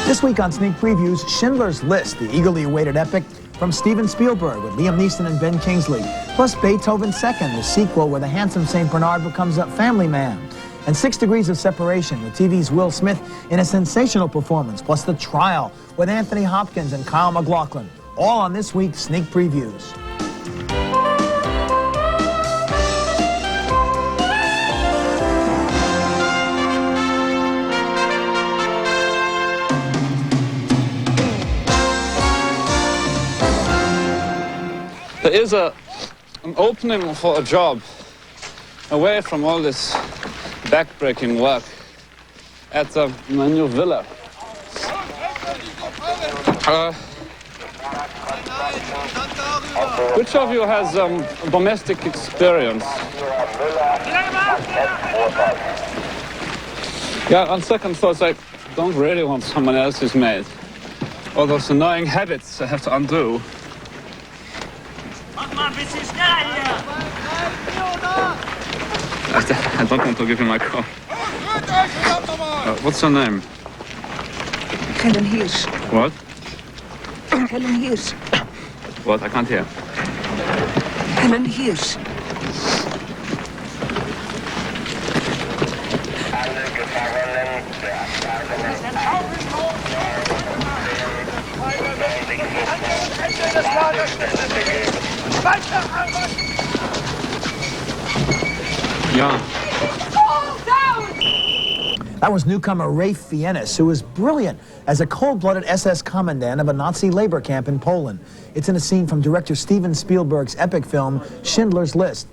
This week on Sneak Previews, Schindler's List, the eagerly awaited epic from Steven Spielberg with Liam Neeson and Ben Kingsley, plus Beethoven's Second, the sequel where the handsome St. Bernard becomes a family man, and 6 Degrees of Separation with TV's Will Smith in a sensational performance, plus The Trial with Anthony Hopkins and Kyle MacLachlan, all on this week's Sneak Previews. There is an opening for a job away from all this backbreaking work at my new villa. Which of you has domestic experience? Yeah, on second thoughts, I don't really want someone else's maid. All those annoying habits I have to undo. I don't want to give you my call. What's your name? Helen Hirsch. What? Helen Hirsch. What? I can't hear. Helen Hirsch. Yeah. That was newcomer Rafe Fiennes, who was brilliant as a cold-blooded SS commandant of a Nazi labor camp in Poland. It's in a scene from director Steven Spielberg's epic film, Schindler's List.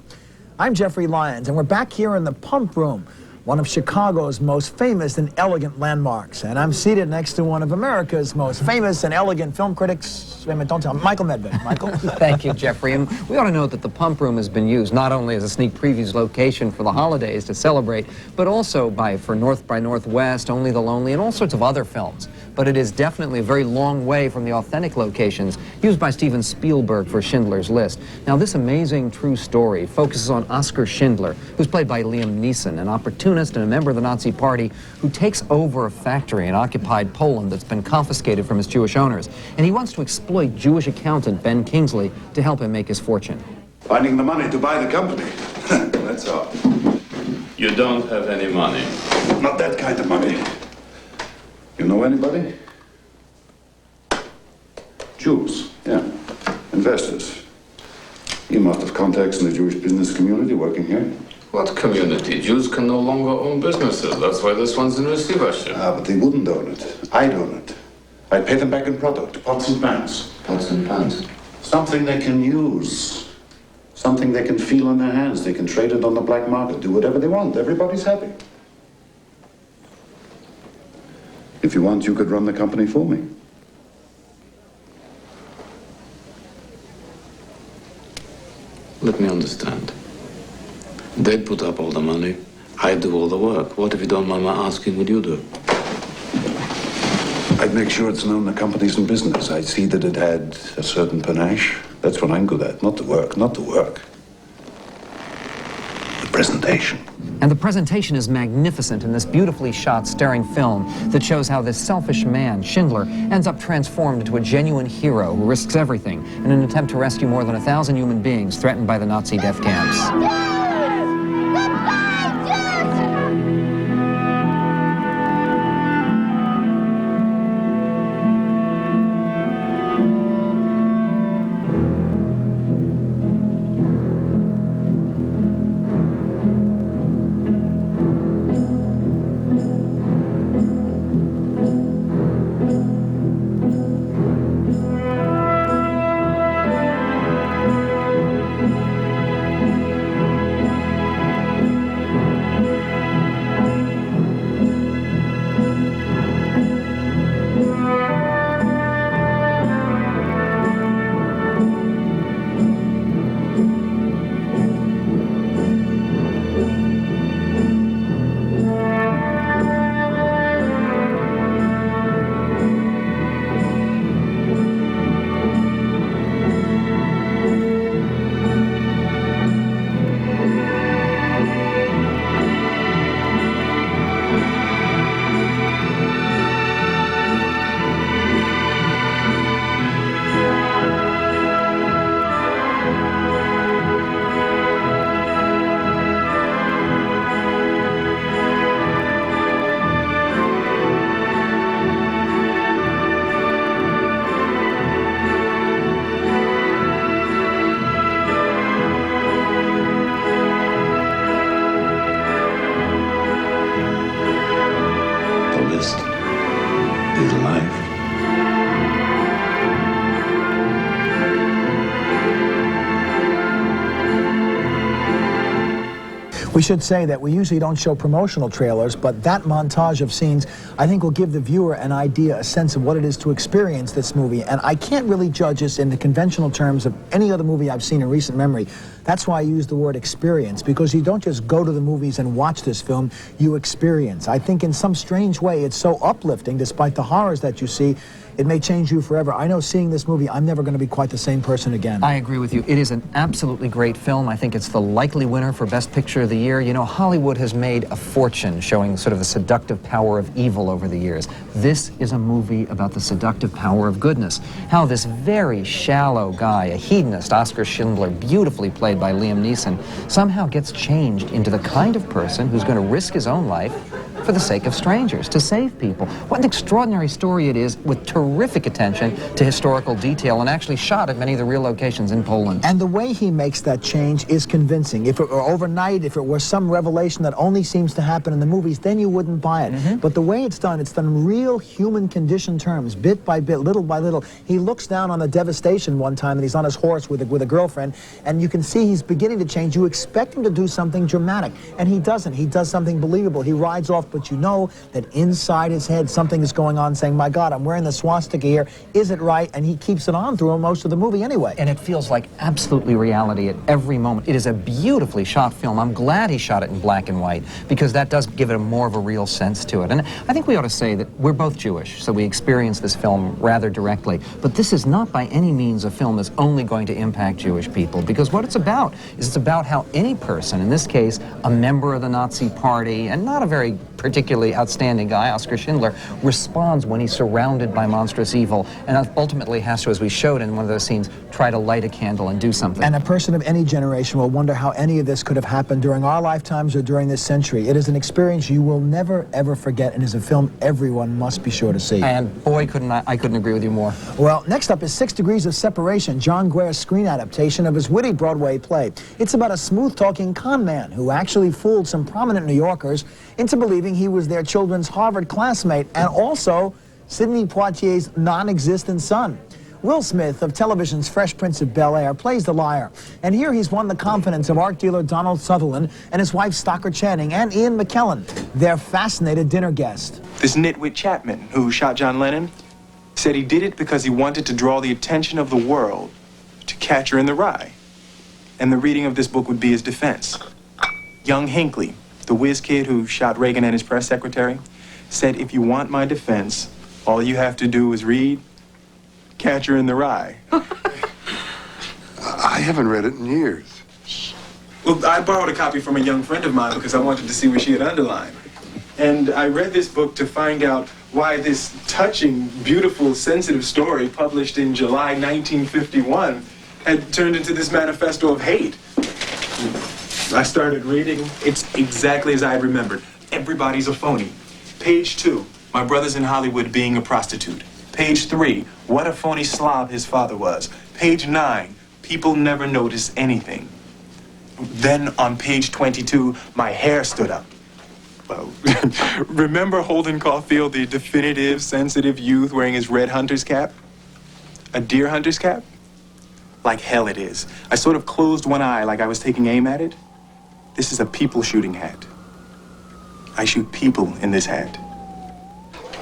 I'm Jeffrey Lyons, and we're back here in the Pump Room, one of Chicago's most famous and elegant landmarks. And I'm seated next to one of America's most famous and elegant film critics. Wait a minute, don't tell me. Michael Medved. Michael? Thank you, Jeffrey. And we ought to note that the Pump Room has been used not only as a sneak previews location for the holidays to celebrate, but also for North by Northwest, Only the Lonely, and all sorts of other films. But it is definitely a very long way from the authentic locations used by Steven Spielberg for Schindler's List. Now, this amazing true story focuses on Oskar Schindler, who's played by Liam Neeson, an opportunist and a member of the Nazi Party who takes over a factory in occupied Poland that's been confiscated from its Jewish owners. And he wants to exploit Jewish accountant Ben Kingsley to help him make his fortune. Finding the money to buy the company. That's all. You don't have any money. Not that kind of money. You know anybody? Jews, yeah. Investors. You must have contacts in the Jewish business community working here. What community? Jews can no longer own businesses. That's why this one's in receivership. Ah, but they wouldn't own it. I'd own it. I'd pay them back in product, pots and pans. Pots and pans. Something they can use. Something they can feel in their hands. They can trade it on the black market, do whatever they want. Everybody's happy. If you want, you could run the company for me. Let me understand. They'd put up all the money. I'd do all the work. What, if you don't mind my asking, would you do? I'd make sure it's known the company's in business. I'd see that it had a certain panache. That's what I'm good at. Not the work, not the work. The presentation. And the presentation is magnificent in this beautifully shot, staring film that shows how this selfish man, Schindler, ends up transformed into a genuine hero who risks everything in an attempt to rescue more than 1,000 human beings threatened by the Nazi death camps. List is life. We should say that we usually don't show promotional trailers, but that montage of scenes, I think, will give the viewer an idea, a sense of what it is to experience this movie. And I can't really judge this in the conventional terms of any other movie I've seen in recent memory. That's why I use the word experience, because you don't just go to the movies and watch this film, you experience. I think in some strange way, it's so uplifting, despite the horrors that you see, it may change you forever. I know seeing this movie, I'm never going to be quite the same person again. I agree with you. It is an absolutely great film. I think it's the likely winner for Best Picture of the Year. You know, Hollywood has made a fortune showing sort of the seductive power of evil over the years. This is a movie about the seductive power of goodness. How this very shallow guy, a hedonist, Oscar Schindler, beautifully played by Liam Neeson, somehow gets changed into the kind of person who's going to risk his own life for the sake of strangers, to save people. What an extraordinary story it is, with terrific attention to historical detail, and actually shot at many of the real locations in Poland. And the way he makes that change is convincing. If it were overnight, if it were some revelation that only seems to happen in the movies, then you wouldn't buy it. But the way it's done in real human condition terms, bit by bit, little by little. He looks down on the devastation one time, and he's on his horse with a girlfriend, and you can see he's beginning to change. You expect him to do something dramatic, and he doesn't. He does something believable. He rides off, but you know that inside his head something is going on, saying, my God, I'm wearing the swastika here. Is it right? And he keeps it on through most of the movie anyway. And it feels like absolutely reality at every moment. It is a beautifully shot film. I'm glad he shot it in black and white, because that does give it more of a real sense to it. And I think we ought to say that we're both Jewish, so we experience this film rather directly. But this is not by any means a film that's only going to impact Jewish people, because what it's about is it's about how any person, in this case, a member of the Nazi Party, and not a very particularly outstanding guy, Oscar Schindler, responds when he's surrounded by monstrous evil, and ultimately has to, as we showed in one of those scenes, try to light a candle and do something. And a person of any generation will wonder how any of this could have happened during our lifetimes or during this century. It is an experience you will never, ever forget, and is a film everyone must be sure to see. And boy, I couldn't agree with you more. Well, next up is 6 Degrees of Separation, John Grier's screen adaptation of his witty Broadway play. It's about a smooth-talking con man who actually fooled some prominent New Yorkers into believing he was their children's Harvard classmate, and also Sidney Poitier's non-existent son. Will Smith of television's Fresh Prince of Bel-Air plays the liar, and here he's won the confidence of art dealer Donald Sutherland and his wife Stockard Channing and Ian McKellen, their fascinated dinner guest. This nitwit Chapman, who shot John Lennon, said he did it because he wanted to draw the attention of the world to Catcher in the Rye, and the reading of this book would be his defense. Young Hinckley, the whiz kid who shot Reagan and his press secretary, said, if you want my defense, all you have to do is read Catcher in the Rye. I haven't read it in years. Well, I borrowed a copy from a young friend of mine because I wanted to see what she had underlined. And I read this book to find out why this touching, beautiful, sensitive story published in July 1951 had turned into this manifesto of hate. I started reading. It's exactly as I had remembered. Everybody's a phony. Page 2, my brother's in Hollywood being a prostitute. Page 3, what a phony slob his father was. Page 9, people never notice anything. Then on page 22, my hair stood up. Well, remember Holden Caulfield, the definitive, sensitive youth wearing his red hunter's cap? A deer hunter's cap? Like hell it is. I sort of closed one eye like I was taking aim at it. This is a people shooting hat. I shoot people in this hat.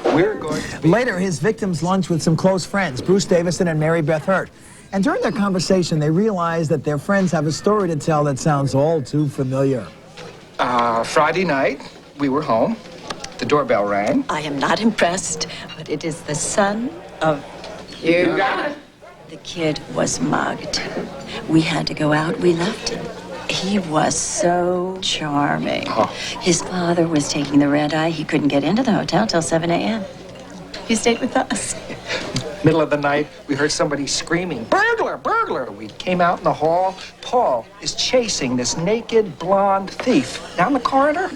We're going to Later, his victims lunch with some close friends, Bruce Davison and Mary Beth Hurt. And during their conversation, they realize that their friends have a story to tell that sounds all too familiar. Friday night, we were home. The doorbell rang. I am not impressed, but it is the son of... You got it. The kid was mugged. We had to go out. We left him. He was so charming. Oh. His father was taking the red eye. He couldn't get into the hotel till 7 a.m. He stayed with us. Middle of the night, we heard somebody screaming, burglar, burglar. We came out in the hall. Paul is chasing this naked blonde thief down the corridor.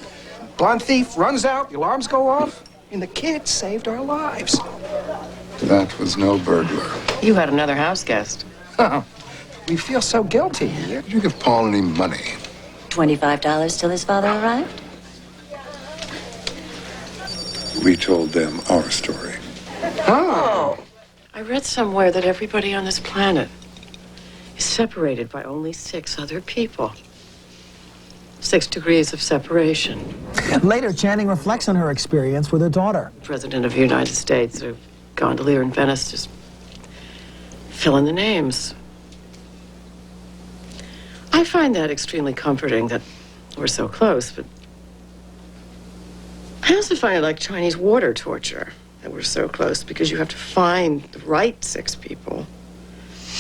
Blonde thief runs out, the alarms go off, and the kid saved our lives. That was no burglar. You had another house guest. We feel so guilty. Did you give Paul any money? $25 till his father arrived. We told them our story. Oh. I read somewhere that everybody on this planet is separated by only 6 other people. 6 degrees of separation. Later, Channing reflects on her experience with her daughter. President of the United States, a gondolier in Venice, just fill in the names. I find that extremely comforting that we're so close, but I also find it like Chinese water torture that we're so close, because you have to find the right 6 people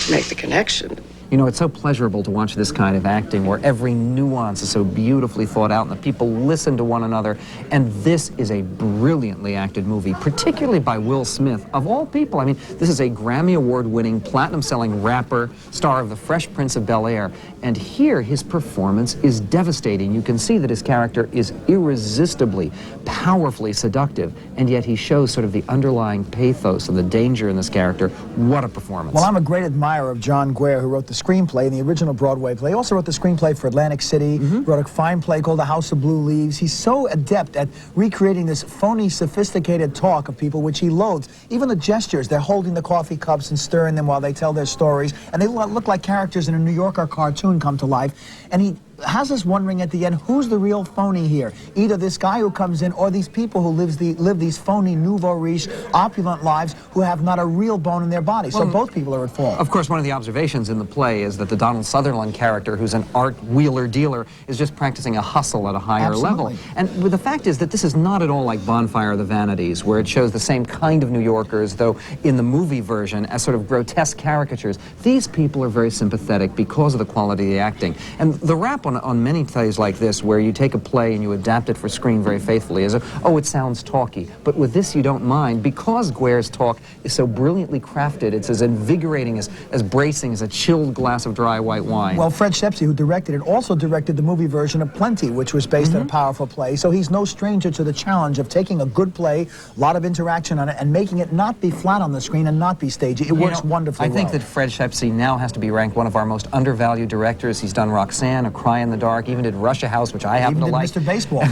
to make the connection. You know, it's so pleasurable to watch this kind of acting where every nuance is so beautifully thought out and the people listen to one another. And this is a brilliantly acted movie, particularly by Will Smith, of all people. I mean, this is a Grammy Award-winning, platinum-selling rapper, star of The Fresh Prince of Bel-Air. And here, his performance is devastating. You can see that his character is irresistibly, powerfully seductive, and yet he shows sort of the underlying pathos and the danger in this character. What a performance. Well, I'm a great admirer of John Guare, who wrote the screenplay in the original Broadway play. He also wrote the screenplay for Atlantic City, wrote a fine play called The House of Blue Leaves. He's so adept at recreating this phony, sophisticated talk of people, which he loathes. Even the gestures, they're holding the coffee cups and stirring them while they tell their stories, and they look like characters in a New Yorker cartoon come to life. And he has us wondering at the end, who's the real phony here? Either this guy who comes in or these people who live these phony, nouveau riche, opulent lives who have not a real bone in their body. So both people are at fault. Of course, one of the observations in the play is that the Donald Sutherland character, who's an art wheeler-dealer, is just practicing a hustle at a higher level. And the fact is that this is not at all like Bonfire of the Vanities, where it shows the same kind of New Yorkers, though in the movie version, as sort of grotesque caricatures. These people are very sympathetic because of the quality of the acting. And the rap on many plays like this, where you take a play and you adapt it for screen very faithfully, is, oh, it sounds talky. But with this, you don't mind, because Guare's talk is so brilliantly crafted. It's as invigorating, as bracing as a chilled glass of dry white wine. Well, Fred Shepsey, who directed it, also directed the movie version of Plenty, which was based on a powerful play. So he's no stranger to the challenge of taking a good play, a lot of interaction on it, and making it not be flat on the screen and not be stagey. It works wonderfully well. I think that Fred Shepsey now has to be ranked one of our most undervalued directors. He's done Roxanne, A Cry in the Dark, even did Russia House, which I happen to like. Mr. Baseball.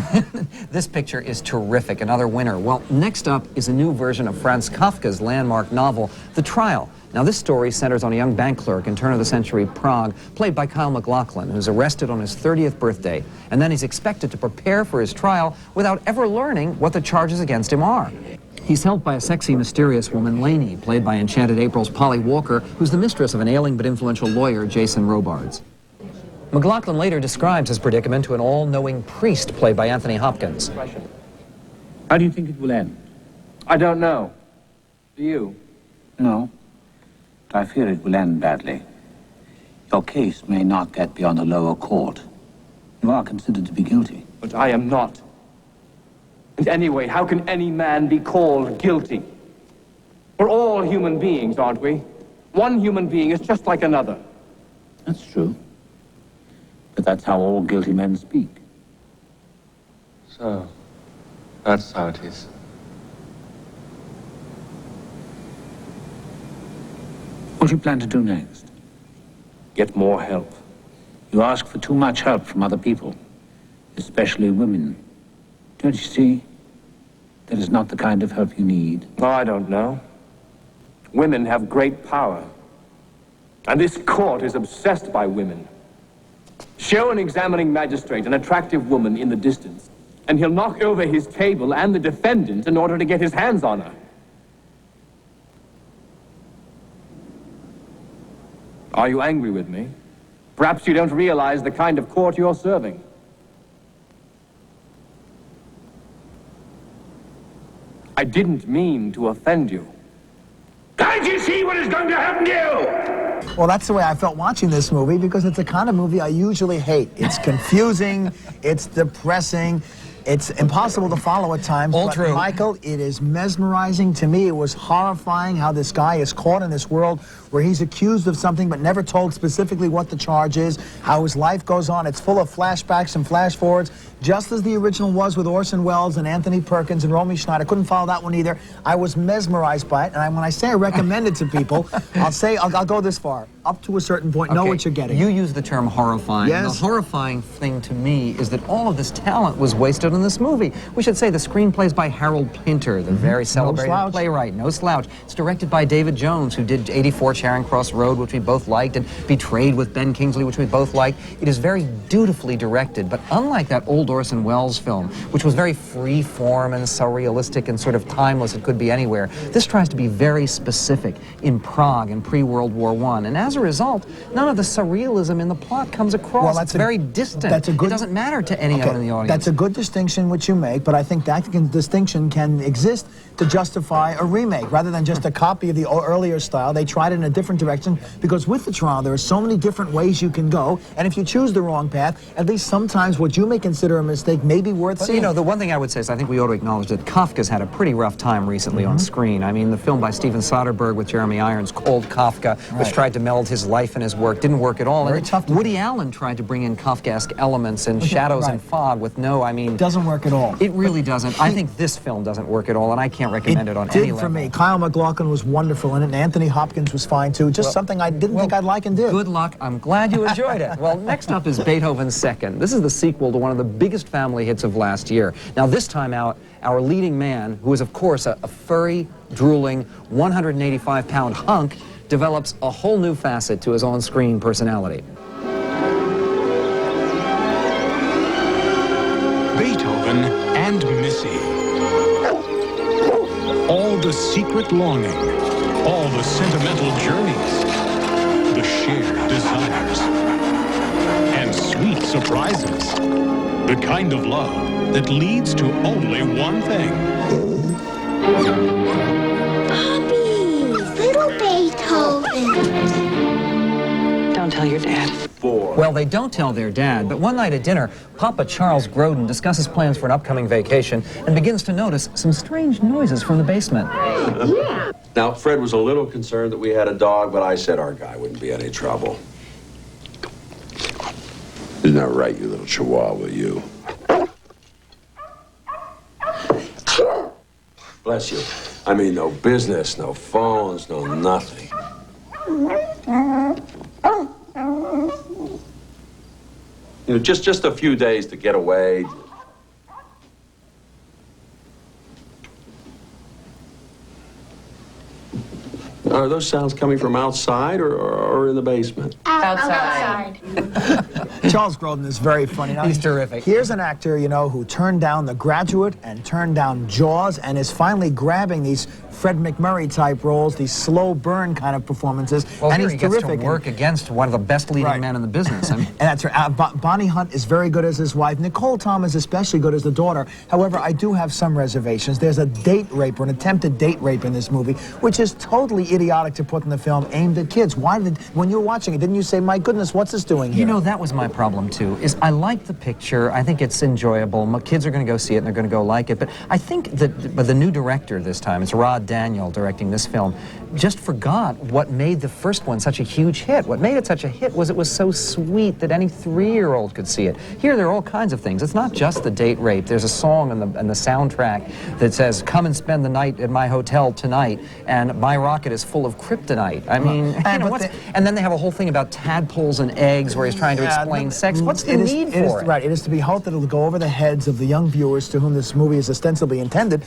This picture is terrific, another winner. Well, next up is a new version of Franz Kafka's landmark novel, The Trial. Now, this story centers on a young bank clerk in turn-of-the-century Prague, played by Kyle MacLachlan, who's arrested on his 30th birthday, and then he's expected to prepare for his trial without ever learning what the charges against him are. He's helped by a sexy, mysterious woman, Lainey, played by Enchanted April's Polly Walker, who's the mistress of an ailing but influential lawyer, Jason Robards. MacLachlan later describes his predicament to an all-knowing priest played by Anthony Hopkins. How do you think it will end? I don't know. Do you? No. But I fear it will end badly. Your case may not get beyond the lower court. You are considered to be guilty. But I am not. And anyway, how can any man be called guilty? We're all human beings, aren't we? One human being is just like another. That's true. But that's how all guilty men speak. So, that's how it is. What do you plan to do next? Get more help. You ask for too much help from other people, especially women. Don't you see? That is not the kind of help you need. Oh, I don't know. Women have great power. And this court is obsessed by women. Show an examining magistrate an attractive woman in the distance, and he'll knock over his table and the defendant in order to get his hands on her. Are you angry with me? Perhaps you don't realize the kind of court you're serving. I didn't mean to offend you. Can't you see what is going to happen to you? Well, that's the way I felt watching this movie, because it's the kind of movie I usually hate. It's confusing, it's depressing, it's impossible to follow at times. All but true. Michael, it is mesmerizing. To me, it was horrifying how this guy is caught in this world where he's accused of something but never told specifically what the charge is, how his life goes on. It's full of flashbacks and flash forwards. just as the original was with Orson Welles and Anthony Perkins and Romy Schneider. Couldn't follow that one either. I was mesmerized by it, and when I say I recommend it to people, I'll go this far. Up to a certain point, know what you're getting. You use the term horrifying. Yes. The horrifying thing to me is that all of this talent was wasted in this movie. We should say the screenplay's by Harold Pinter, the very celebrated playwright. No slouch. It's directed by David Jones, who did 84 Charing Cross Road, which we both liked, and Betrayed with Ben Kingsley, which we both liked. It is very dutifully directed, but unlike that old Orson Welles film, which was very free form and surrealistic and sort of timeless, it could be anywhere, this tries to be very specific in Prague in pre-World War I. And as a result, none of the surrealism in the plot comes across. Well, it's very distant. That's a good, it doesn't matter to anyone in the audience. That's a good distinction which you make, but I think that distinction can exist to justify a remake rather than just a copy of the earlier style. They tried it in a different direction because with the trial there are so many different ways you can go, and if you choose the wrong path, at least sometimes what you may consider a mistake may be worth seeing. You know, the one thing I would say is I think we ought to acknowledge that Kafka's had a pretty rough time recently on screen. I mean, the film by Steven Soderbergh with Jeremy Irons, Cold Kafka, which tried to meld his life and his work, didn't work at all. And Woody Allen tried to bring in Kafkaesque elements and shadows and fog with it doesn't work at all. It really doesn't. I think this film doesn't work at all, and I can't recommend it on any level. For me. Kyle MacLachlan was wonderful in it, and Anthony Hopkins was fine too. Just something I didn't think I'd like and did. Good luck. I'm glad you enjoyed it. Well, next up is Beethoven's Second. This is the sequel to one of the biggest family hits of last year. Now, this time out, our leading man, who is of course a furry, drooling, 185-pound hunk, develops a whole new facet to his on-screen personality. Beethoven and Missy. All the secret longing, all the sentimental journeys, the shared desires, and sweet surprises. The kind of love that leads to only one thing. Puppies, little Beethoven. Don't tell your dad. Well, they don't tell their dad, but one night at dinner, Papa Charles Grodin discusses plans for an upcoming vacation and begins to notice some strange noises from the basement. Now, Fred was a little concerned that we had a dog, but I said our guy wouldn't be any trouble. Isn't that right, you little chihuahua, you? Bless you. I mean, no business, no phones, no nothing. You know, just a few days to get away. Are those sounds coming from outside or in the basement? Outside. Charles Grodin is very funny. Now, He's terrific. Here's an actor, you know, who turned down The Graduate and turned down Jaws and is finally grabbing these Fred McMurray-type roles, these slow burn kind of performances. Well, and here he's he gets terrific. to work against one of the best leading men in the business. I mean, and that's right. Bonnie Hunt is very good as his wife. Nicole Tom is especially good as the daughter. However, I do have some reservations. There's a date rape or an attempted date rape in this movie, which is totally idiotic to put in the film aimed at kids. When you were watching it, didn't you say, my goodness, what's this doing here? You know, that was my problem, too, is I like the picture. I think it's enjoyable. My kids are going to go see it, and they're going to go like it. But I think that the new director this time, it's Rod Daniel directing this film, just forgot what made the first one such a huge hit. What made it such a hit was it was so sweet that any 3-year-old could see it. Here, there are all kinds of things. It's not just the date rape. There's a song in the soundtrack that says, "Come and spend the night at my hotel tonight, and my rocket is full of kryptonite." I mean, you know, and then they have a whole thing about tadpoles and eggs where he's trying to explain sex. What's the need for it? Right, it is to be hoped that it'll go over the heads of the young viewers to whom this movie is ostensibly intended.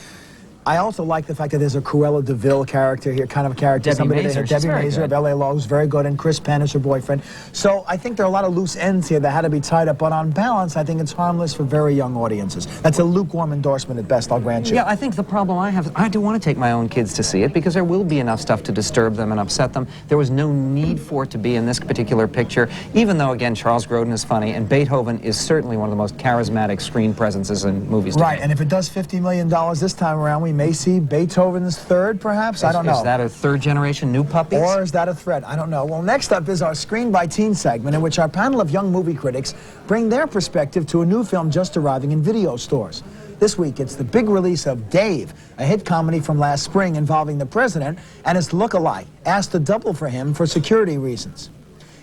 I also like the fact that there's a Cruella de Vil character here, kind of a character. Debbie Mazur of L.A. Law, who's very good, and Chris Penn is her boyfriend. So I think there are a lot of loose ends here that had to be tied up, but on balance, I think it's harmless for very young audiences. That's a lukewarm endorsement at best, I'll grant you. Yeah, I think the problem I have, I do want to take my own kids to see it because there will be enough stuff to disturb them and upset them. There was no need for it to be in this particular picture, even though, again, Charles Grodin is funny, and Beethoven is certainly one of the most charismatic screen presences in movies today. Right, and if it does $50 million this time around, we may see Beethoven's third, perhaps? I don't know. Is that a third-generation new puppies? Or is that a threat? I don't know. Well, next up is our Screen by Teen segment, in which our panel of young movie critics bring their perspective to a new film just arriving in video stores. This week, it's the big release of Dave, a hit comedy from last spring involving the president and his look-alike, asked to double for him for security reasons.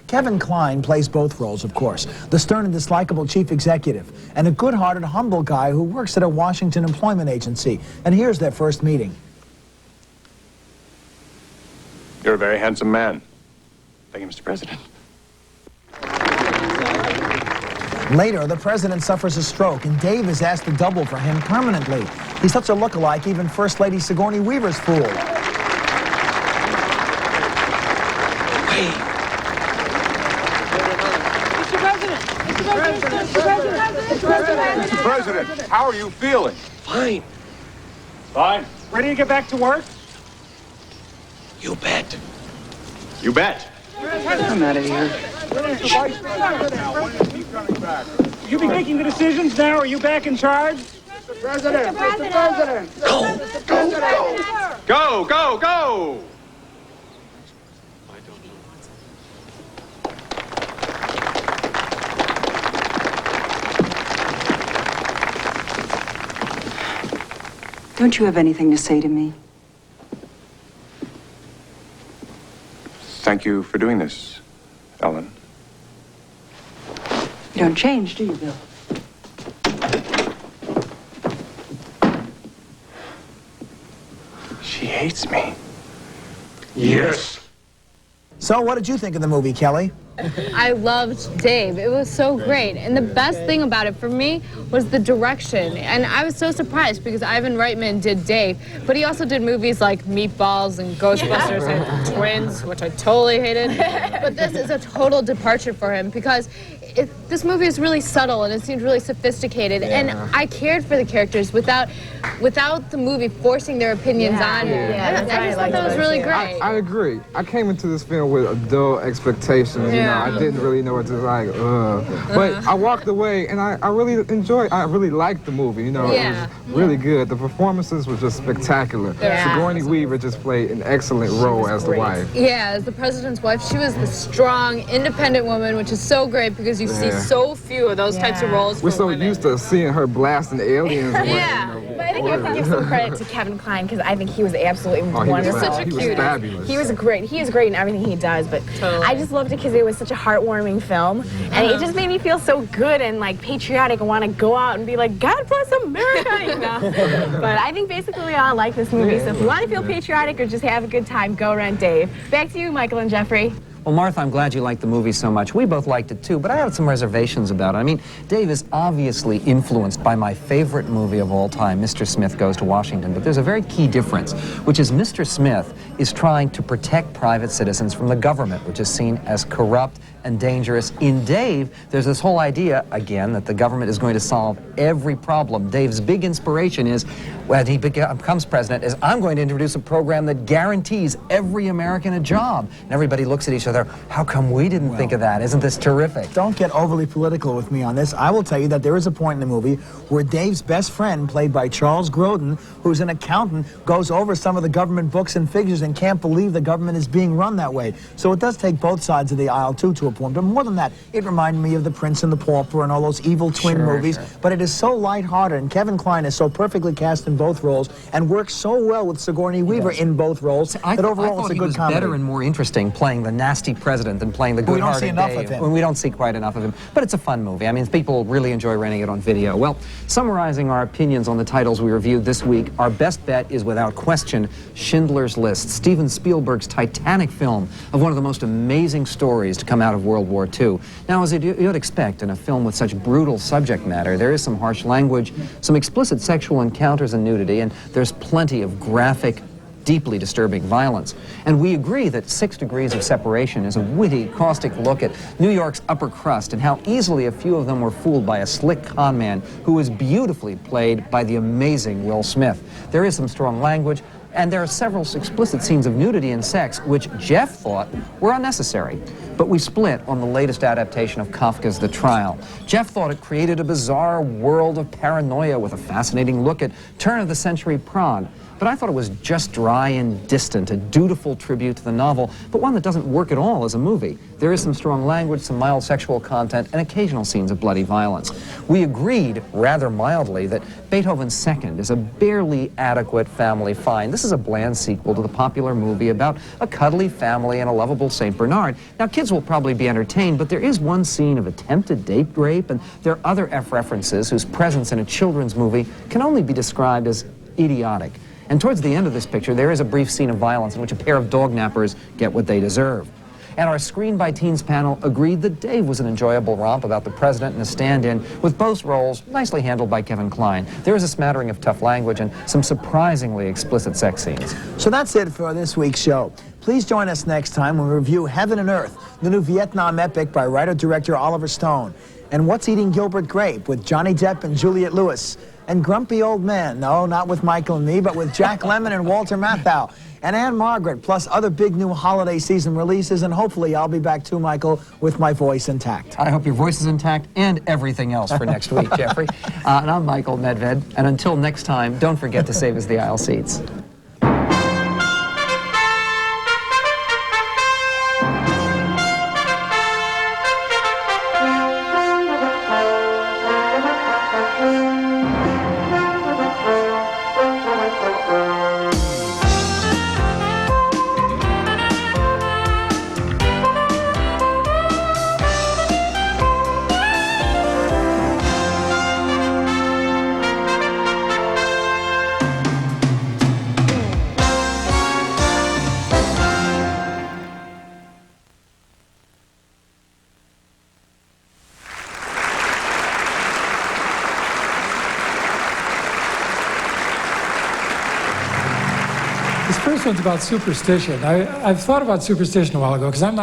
Kevin Kline plays both roles, of course. The stern and dislikable chief executive, and a good-hearted, humble guy who works at a Washington employment agency. And here's their first meeting. You're a very handsome man. Thank you, Mr. President. Later, the president suffers a stroke, and Dave is asked to double for him permanently. He's such a lookalike, even First Lady Sigourney Weaver's fooled. Hey. Mr. President! Mr. President! Mr. President! Mr. President! Mr. President, how are you feeling? Fine. Fine. Ready to get back to work? You bet. You bet. I'm out of here. You be making the decisions now? Are you back in charge? Mr. President! Mr. President! Go! Go! Go! Go! Go! Go! Don't you have anything to say to me? Thank you for doing this, Ellen. You don't change, do you, Bill? She hates me. Yes. So what did you think of the movie, Kelly? I loved Dave. It was so great. And the best thing about it for me was the direction. And I was so surprised because Ivan Reitman did Dave, but he also did movies like Meatballs and Ghostbusters and Twins, which I totally hated. But this is a total departure for him because this movie is really subtle and it seemed really sophisticated. Yeah. And I cared for the characters without the movie forcing their opinions on me. I just thought that was really great. I agree. I came into this film with adult expectations. You know, I didn't really know what to like. But I walked away and I really enjoyed. I really liked the movie. You know, it was really good. The performances were just spectacular. Sigourney Weaver just played an excellent role as the wife. Yeah, as the president's wife, she was the strong, independent woman, which is so great because you see so few of those types of roles. We're so used to seeing her blasting aliens away. But I think you have to give some credit to Kevin Kline because I think he was absolutely wonderful. He was fabulous. He was great. He is great in everything he does. But I just loved it because it was such a heartwarming film, and it just made me feel so good and like patriotic and want to go out and be like, God bless America, you know. But I think basically we all like this movie. So if you want to feel patriotic or just have a good time, go rent Dave. Back to you, Michael and Jeffrey. Well, Martha, I'm glad you liked the movie so much. We both liked it too, but I had some reservations about it. I mean, Dave is obviously influenced by my favorite movie of all time, Mr. Smith Goes to Washington, but there's a very key difference, which is Mr. Smith is trying to protect private citizens from the government, which is seen as corrupt and dangerous. In Dave, there's this whole idea, again, that the government is going to solve every problem. Dave's big inspiration is, when he becomes president, is I'm going to introduce a program that guarantees every American a job. And everybody looks at each other, how come we didn't think of that? Isn't this terrific? Don't get overly political with me on this. I will tell you that there is a point in the movie where Dave's best friend, played by Charles Grodin, who's an accountant, goes over some of the government books and figures and can't believe the government is being run that way. So it does take both sides of the aisle, too, to a point. But more than that, it reminded me of The Prince and the Pauper and all those evil twin movies. But it is so lighthearted, and Kevin Kline is so perfectly cast in both roles and works so well with Sigourney Weaver in both roles that overall it's a good comedy. Better and more interesting playing the nasty president than playing the good-hearted Dave. We don't see quite enough of him. But it's a fun movie. I mean, people really enjoy renting it on video. Well, summarizing our opinions on the titles we reviewed this week, our best bet is without question Schindler's List, Steven Spielberg's Titanic film of one of the most amazing stories to come out of World War II. Now, as you'd expect in a film with such brutal subject matter, there is some harsh language, some explicit sexual encounters and nudity, and there's plenty of graphic, deeply disturbing violence. And we agree that 6 Degrees of Separation is a witty, caustic look at New York's upper crust and how easily a few of them were fooled by a slick con man who was beautifully played by the amazing Will Smith. There is some strong language, and there are several explicit scenes of nudity and sex, which Jeff thought were unnecessary. But we split on the latest adaptation of Kafka's The Trial. Jeff thought it created a bizarre world of paranoia with a fascinating look at turn-of-the-century Prague. But I thought it was just dry and distant, a dutiful tribute to the novel, but one that doesn't work at all as a movie. There is some strong language, some mild sexual content, and occasional scenes of bloody violence. We agreed, rather mildly, that Beethoven's Second is a barely adequate family find. This this is a bland sequel to the popular movie about a cuddly family and a lovable St. Bernard. Now, kids will probably be entertained, but there is one scene of attempted date rape, and there are other F-references whose presence in a children's movie can only be described as idiotic. And towards the end of this picture, there is a brief scene of violence in which a pair of dog nappers get what they deserve. And our Screen by Teens panel agreed that Dave was an enjoyable romp about the president and a stand-in, with both roles nicely handled by Kevin Kline. There is a smattering of tough language and some surprisingly explicit sex scenes. So that's it for this week's show. Please join us next time when we review Heaven and Earth, the new Vietnam epic by writer-director Oliver Stone, and What's Eating Gilbert Grape with Johnny Depp and Juliette Lewis, and Grumpy Old Men, no, not with Michael and me, but with Jack Lemmon and Walter Matthau, and Anne Margaret, plus other big new holiday season releases, and hopefully I'll be back too, Michael, with my voice intact. I hope your voice is intact and everything else for next week, Jeffrey. And I'm Michael Medved, and until next time, don't forget to save us the aisle seats. This first one's about superstition. I've thought about superstition a while ago because I'm not